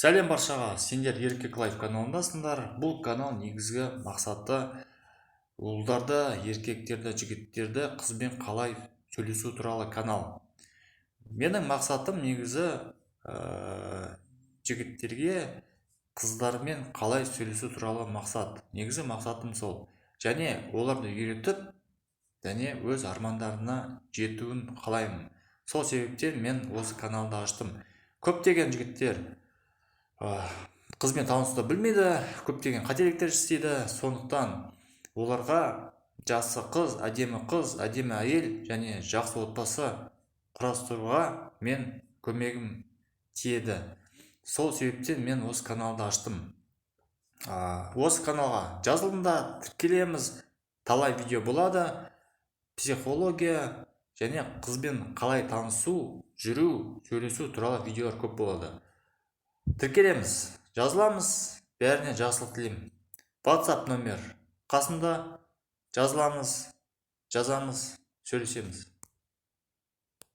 Сәлем баршаға, сендер Еркек Лайф каналындасыңдар. Бұл канал негізгі мақсаты ұлдарды, еркектерді, жігіттерді қызбен қалай сөйлесу туралы канал. Менің мақсатым негізі жігіттерге қыздармен қалай сөйлесу туралы мақсат. Негізі мақсатым сол. Және оларды үйретіп, және өз армандарына жетуін қалаймын. Сол себептен мен осы каналды аштым. Көптеген жігіттер қызбен танысуды білмейді, көптеген қателіктер істейді. Сондықтан оларға жасы қыз, әдемі әйел және жақсы отбасы құрастыруға мен көмегім тиеді. Сол себептен мен осы каналды аштым. Осы каналға жазылында тіркелеміз, талай видео болады. Психология және қызбен қалай танысу, жүру, сөйлесу туралы видеолар көп болады. Тіркелеміз, жазыламыз, бәріне жақсылық тілеймін. WhatsApp номер қасында, жазыламыз, жазамыз, сөйлесеміз.